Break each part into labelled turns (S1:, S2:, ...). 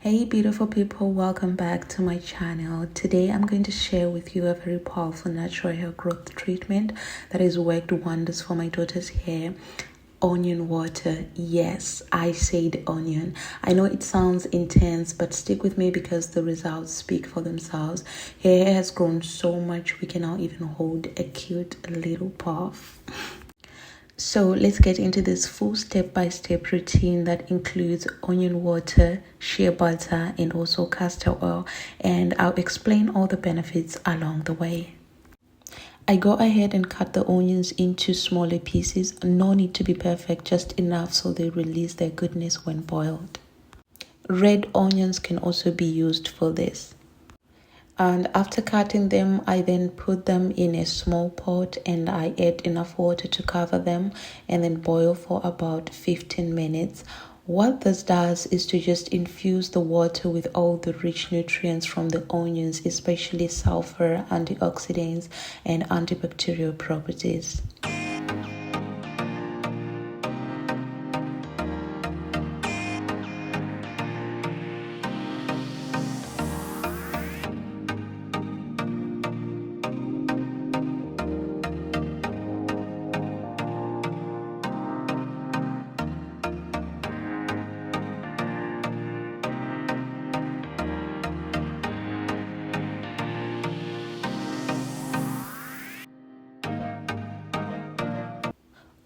S1: Hey beautiful people, welcome back to my channel. Today I'm going to share with you a very powerful natural hair growth treatment that has worked wonders for my daughter's hair. Onion water. Yes, I said onion. I know it sounds intense, but stick with me because the results speak for themselves. Her hair has grown so much we can now even hold a cute little puff. So let's get into this full step-by-step routine that includes onion water, shea butter, and also castor oil. And I'll explain all the benefits along the way. I go ahead and cut the onions into smaller pieces. No need to be perfect, just enough so they release their goodness when boiled. Red onions can also be used for this. And after cutting them, I then put them in a small pot and I add enough water to cover them and then boil for about 15 minutes. What this does is to just infuse the water with all the rich nutrients from the onions, especially sulfur, antioxidants, and antibacterial properties.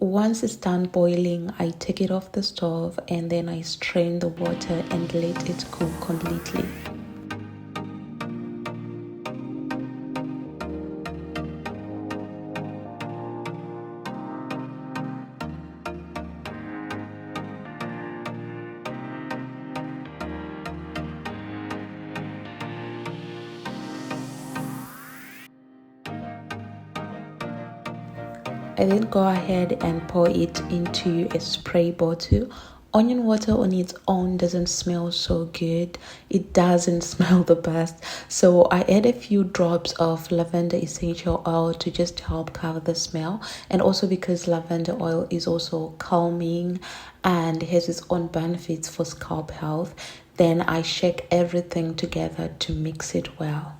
S1: Once it's done boiling, I take it off the stove and then I strain the water and let it cool completely. I then go ahead and pour it into a spray bottle. Onion water on its own doesn't smell so good. It doesn't smell the best. So I add a few drops of lavender essential oil to just help cover the smell. And also because lavender oil is also calming and has its own benefits for scalp health, then I shake everything together to mix it well.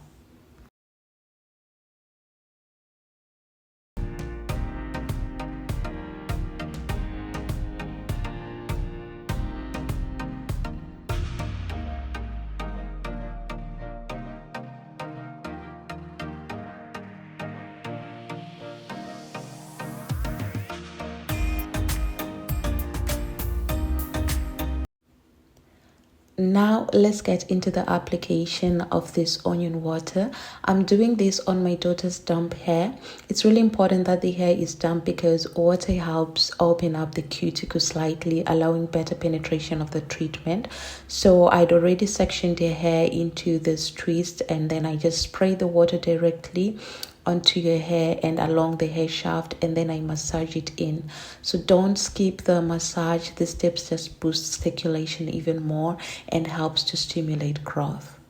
S1: Now let's get into the application of this onion water. I'm doing this on my daughter's damp hair. It's really important that the hair is damp because water helps open up the cuticle slightly, allowing better penetration of the treatment. So I'd already sectioned the hair into this twist and then I just spray the water directly onto your hair and along the hair shaft, and then I massage it in. So don't skip the massage. The steps just boost circulation even more and helps to stimulate growth.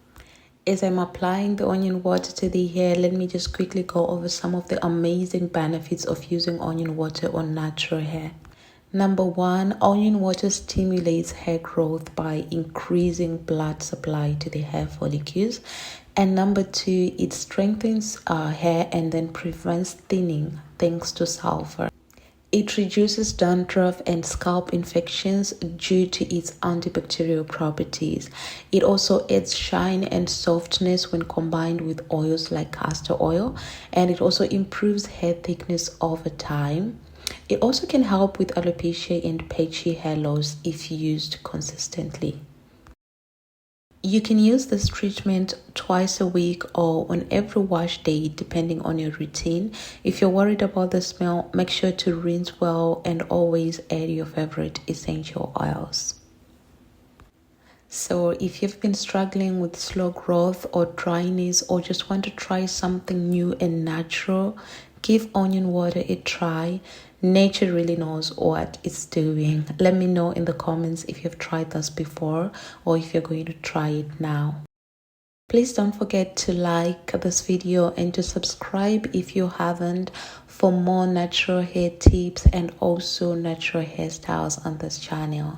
S1: As I'm applying the onion water to the hair, let me just quickly go over some of the amazing benefits of using onion water on natural hair. Number one, onion water stimulates hair growth by increasing blood supply to the hair follicles. And number two, it strengthens our hair and then prevents thinning thanks to sulfur. It reduces dandruff and scalp infections due to its antibacterial properties. It also adds shine and softness when combined with oils like castor oil, and it also improves hair thickness over time. It also can help with alopecia and patchy hair loss if used consistently. You can use this treatment twice a week or on every wash day depending on your routine. If you're worried about the smell, make sure to rinse well and always add your favorite essential oils. So if you've been struggling with slow growth or dryness or just want to try something new and natural, give onion water a try. Nature really knows what it's doing. Let me know in the comments if you've tried this before or if you're going to try it now. Please don't forget to like this video and to subscribe if you haven't for more natural hair tips and also natural hairstyles on this channel.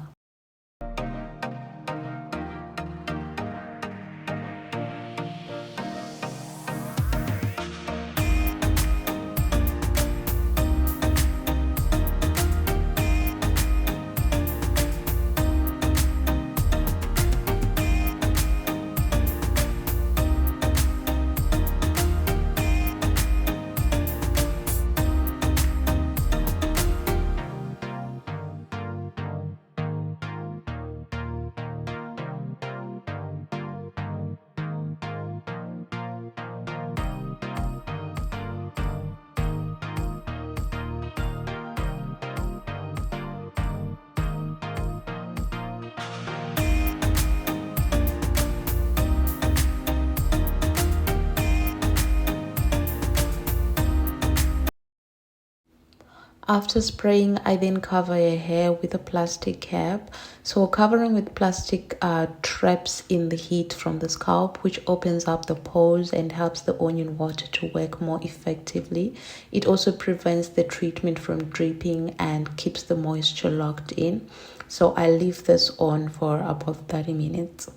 S1: After spraying, I then cover your hair with a plastic cap. So covering with plastic traps in the heat from the scalp, which opens up the pores and helps the onion water to work more effectively. It also prevents the treatment from dripping and keeps the moisture locked in. So I leave this on for about 30 minutes.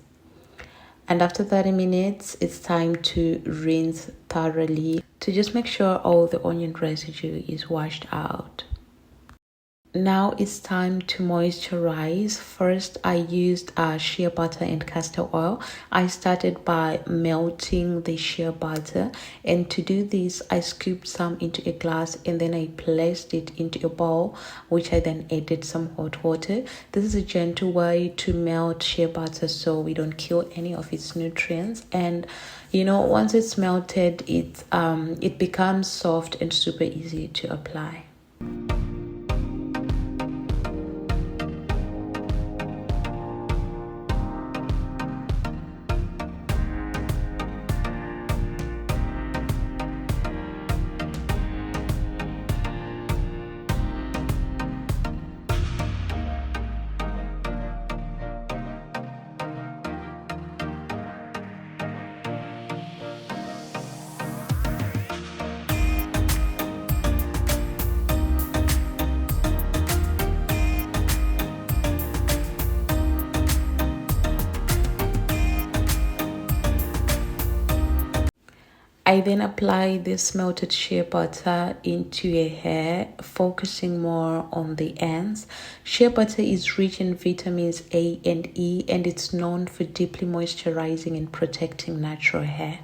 S1: And after 30 minutes, it's time to rinse thoroughly to just make sure all the onion residue is washed out. Now it's time to moisturize. First, I used shea butter and castor oil. I started by melting the shea butter, and to do this, I scooped some into a glass and then I placed it into a bowl, which I then added some hot water. This is a gentle way to melt shea butter so we don't kill any of its nutrients. And once it's melted, it becomes soft and super easy to apply. I then apply this melted shea butter into your hair, focusing more on the ends. Shea butter is rich in vitamins A and E, and it's known for deeply moisturizing and protecting natural hair.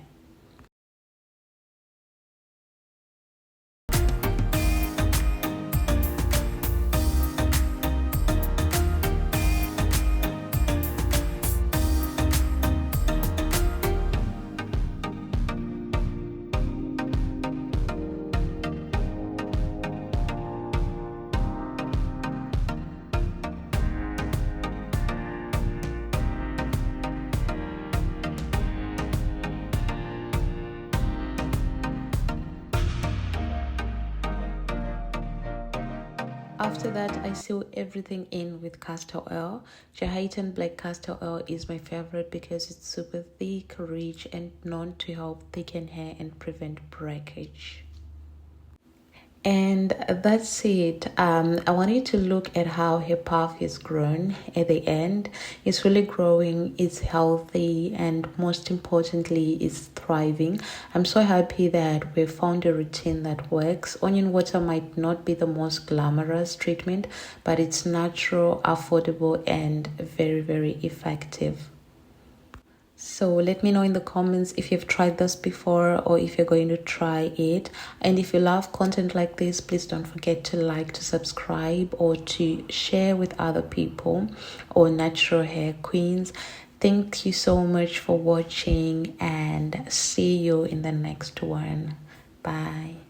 S1: After that, I seal everything in with castor oil. Jamaican black castor oil is my favorite because it's super thick, rich, and known to help thicken hair and prevent breakage. And that's it. I want you to look at how her puff is grown at the end. It's really growing, it's healthy, and most importantly, it's thriving. I'm so happy that we found a routine that works. Onion water might not be the most glamorous treatment, but it's natural, affordable, and very, very effective. So let me know in the comments if you've tried this before or if you're going to try it. And if you love content like this, please don't forget to like, to subscribe, or to share with other people or natural hair queens. Thank you so much for watching, and see you in the next one. Bye.